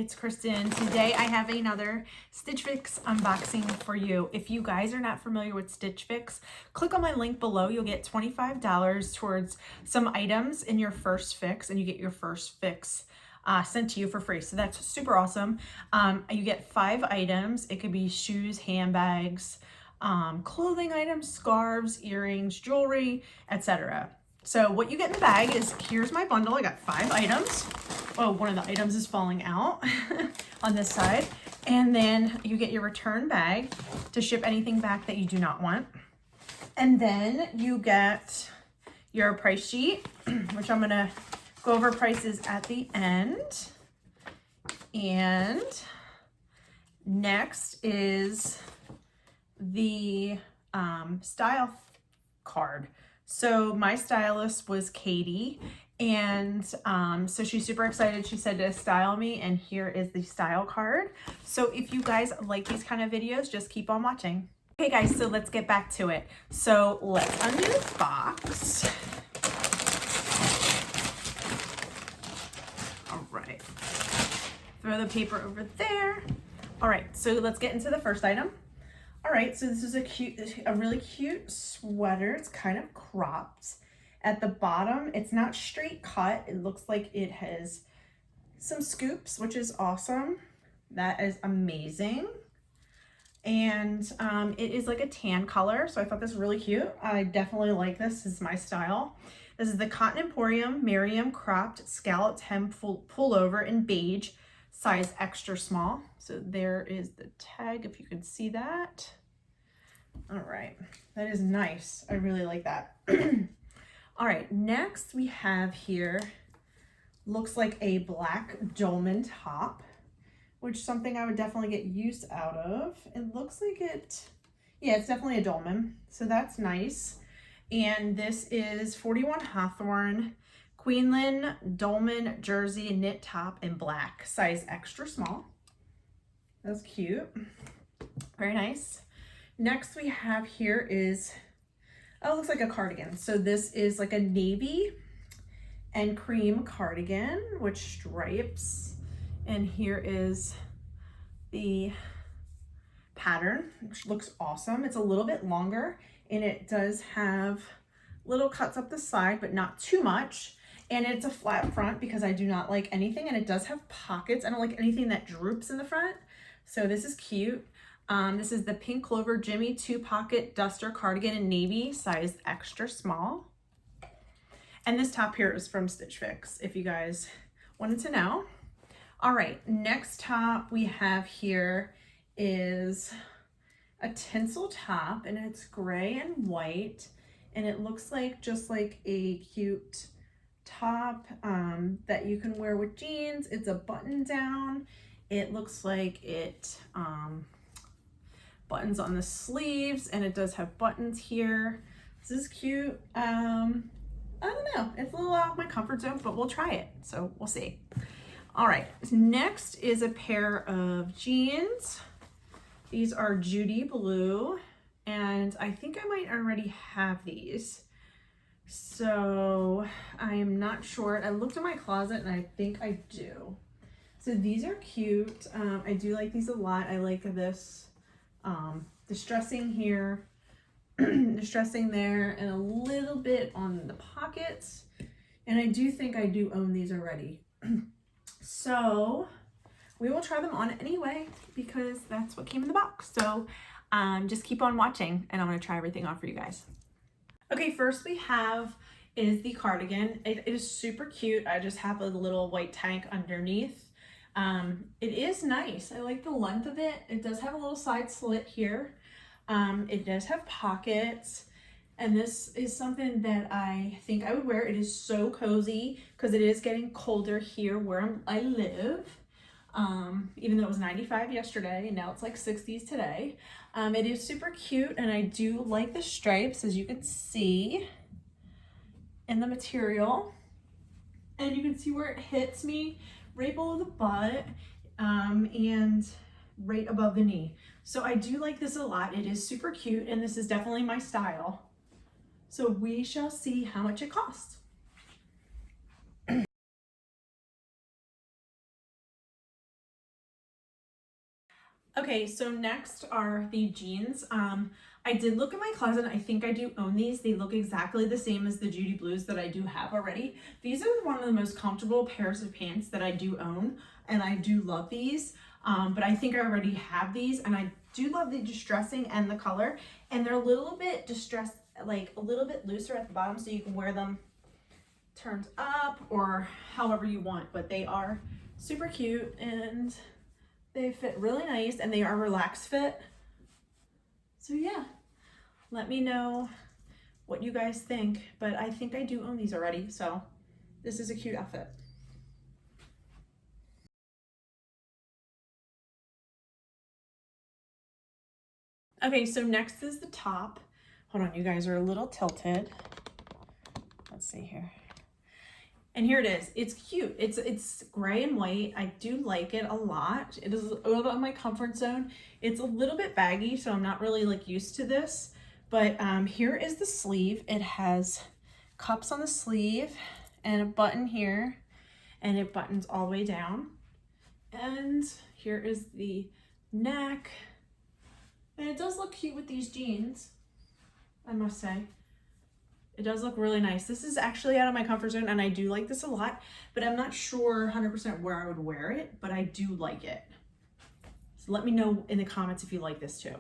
it's Kristen. Today I have another Stitch Fix unboxing for you. If you guys are not familiar with Stitch Fix, click on my link below. You'll get $25 towards some items in your first fix, and you get your first fix sent to you for free. So that's super awesome. You get 5 items. It could be shoes, handbags, clothing items, scarves, earrings, jewelry, etc. So what you get in the bag is, here's my bundle. I got 5 items. Oh, one of the items is falling out on this side. And then you get your return bag to ship anything back that you do not want. And then you get your price sheet, which I'm gonna go over prices at the end. And next is the style card. So my stylist was Katie, and so she's super excited. She said to style me, and here is the style card. So if you guys like these kind of videos, just keep on watching. Okay guys, so let's get back to it. So let's undo this box. All right, throw the paper over there. All right, so let's get into the first item. All right, so this is a really cute sweater. It's kind of cropped. At the bottom, it's not straight cut. It looks like it has some scoops, which is awesome. That is amazing. And it is like a tan color, so I thought this was really cute. I definitely like this. This is my style. This is the Cotton Emporium Miriam cropped scalloped hem pullover in beige, size extra small. So there is the tag, if you can see that. All right, that is nice. I really like that. All right, next we have here, looks like a black Dolman top, which is something I would definitely get use out of. It looks like yeah, it's definitely a Dolman, so that's nice. And this is 41 Hawthorne Queenland Dolman jersey knit top in black, size extra small. That's cute. Very nice. Next we have here is, oh, it looks like a cardigan. So this is like a navy and cream cardigan with stripes. And here is the pattern, which looks awesome. It's a little bit longer, and it does have little cuts up the side, but not too much. And it's a flat front because I do not like anything, and it does have pockets. I don't like anything that droops in the front. So this is cute. This is the Pink Clover Jimmy 2-pocket duster cardigan in navy, size extra small. And this top here is from Stitch Fix, if you guys wanted to know. All right, next top we have here is a tinsel top, and it's gray and white, and it looks like just like a cute top that you can wear with jeans. It's a button down. It looks like it buttons on the sleeves, and it does have buttons here. This is cute. I don't know, it's a little out of my comfort zone, but we'll try it, so we'll see. All right, next is a pair of jeans. These are Judy Blue, and I think I might already have these, so I am not sure. I looked in my closet and I think I do. So these are cute. I do like these a lot. I like this distressing here, distressing there, and a little bit on the pockets. And I do think I do own these already. So we will try them on anyway, because that's what came in the box. So just keep on watching, and I'm gonna try everything on for you guys. Okay, first we have is the cardigan. It is super cute. I just have a little white tank underneath. It is nice. I like the length of it. It does have a little side slit here. It does have pockets, and this is something that I think I would wear. It is so cozy because it is getting colder here where I live. Even though it was 95 yesterday and now it's like 60s today. It is super cute, and I do like the stripes, as you can see in the material, and you can see where it hits me right below the butt and right above the knee. So I do like this a lot. It is super cute, and this is definitely my style. So we shall see how much it costs. Okay, so next are the jeans. I did look in my closet. I think I do own these. They look exactly the same as the Judy Blues that I do have already. These are one of the most comfortable pairs of pants that I do own, and I do love these. But I think I already have these, and I do love the distressing and the color. And they're a little bit distressed, like a little bit looser at the bottom, so you can wear them turned up or however you want. But they are super cute and they fit really nice, and they are relaxed fit. So yeah, let me know what you guys think, but I think I do own these already, so this is a cute outfit. Okay, so next is the top. Hold on, you guys are a little tilted. Let's see here. And here it is. It's cute. It's gray and white. I do like it a lot. It is a little bit of my comfort zone. It's a little bit baggy, so I'm not really like used to this. But here is the sleeve. It has cups on the sleeve and a button here, and it buttons all the way down. And here is the neck. And it does look cute with these jeans, I must say. It does look really nice. This is actually out of my comfort zone, and I do like this a lot, but I'm not sure 100% where I would wear it, but I do like it. So let me know in the comments if you like this too.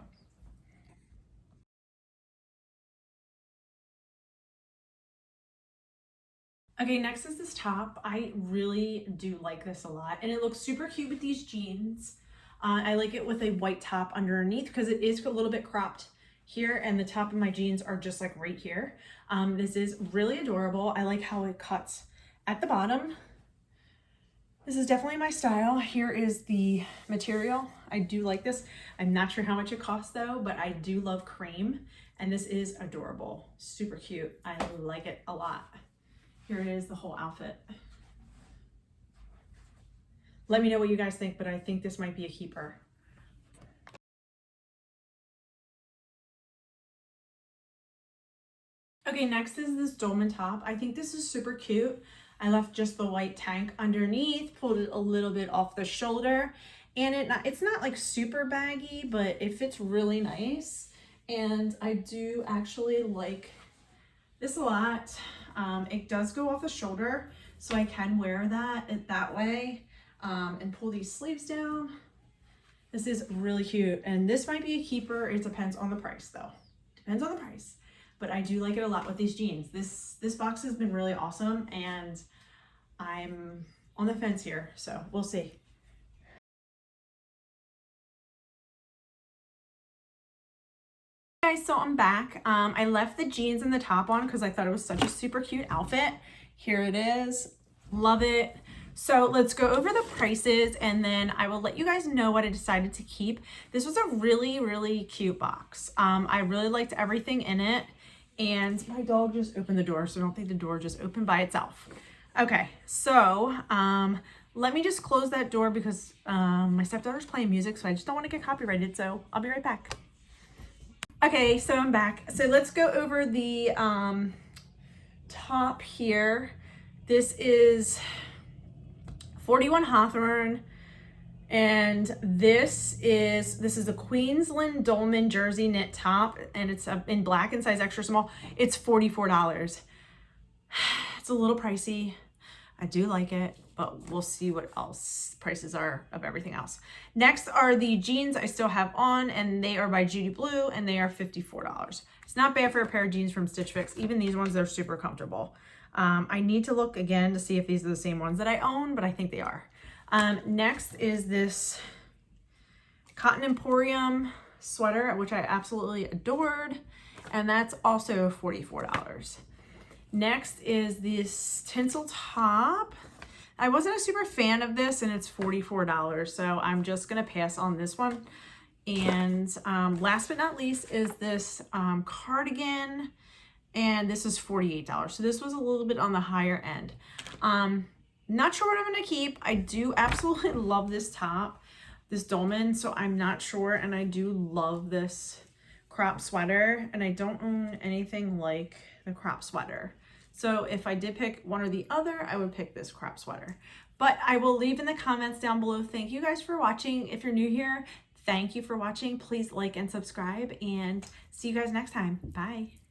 Okay, next is this top. I really do like this a lot, and it looks super cute with these jeans. I like it with a white top underneath because it is a little bit cropped here, and the top of my jeans are just like right here. This is really adorable. I like how it cuts at the bottom. This is definitely my style. Here is the material. I do like this. I'm not sure how much it costs though, but I do love cream, and this is adorable. Super cute. I like it a lot. Here it is, the whole outfit. Let me know what you guys think, but I think this might be a keeper. Okay, next is this Dolman top. I think this is super cute. I left just the white tank underneath, pulled it a little bit off the shoulder, and it's not like super baggy, but it fits really nice. And I do actually like this a lot. It does go off the shoulder, so I can wear that way and pull these sleeves down. This is really cute, and this might be a keeper. It depends on the price though. Depends on the price. But I do like it a lot with these jeans. This box has been really awesome, and I'm on the fence here, so we'll see. Guys, so I'm back. I left the jeans and the top on because I thought it was such a super cute outfit. Here it is. Love it. So let's go over the prices, and then I will let you guys know what I decided to keep. This was a really, really cute box. I really liked everything in it. And my dog just opened the door, so I don't think the door just opened by itself. Okay, so let me just close that door because my stepdaughter's playing music, so I just don't want to get copyrighted, so I'll be right back. Okay, so I'm back. So let's go over the top here. This is 41 Hawthorne. And this is a Queensland Dolman jersey knit top, and it's in black and size extra small. It's $44. It's a little pricey. I do like it, but we'll see what else prices are of everything else. Next are the jeans I still have on, and they are by Judy Blue, and they are $54. It's not bad for a pair of jeans from Stitch Fix. Even these ones, they're super comfortable. I need to look again to see if these are the same ones that I own, but I think they are. Next is this Cotton Emporium sweater, which I absolutely adored, and that's also $44. Next is this Tensile top. I wasn't a super fan of this, and it's $44, so I'm just gonna pass on this one. And last but not least is this cardigan, and this is $48. So this was a little bit on the higher end. Not sure what I'm gonna keep. I do absolutely love this top, this Dolman, so I'm not sure. And I do love this crop sweater, and I don't own anything like the crop sweater. So if I did pick one or the other, I would pick this crop sweater. But I will leave in the comments down below. Thank you guys for watching. If you're new here, Thank you for watching. Please like and subscribe, and see you guys next time. Bye.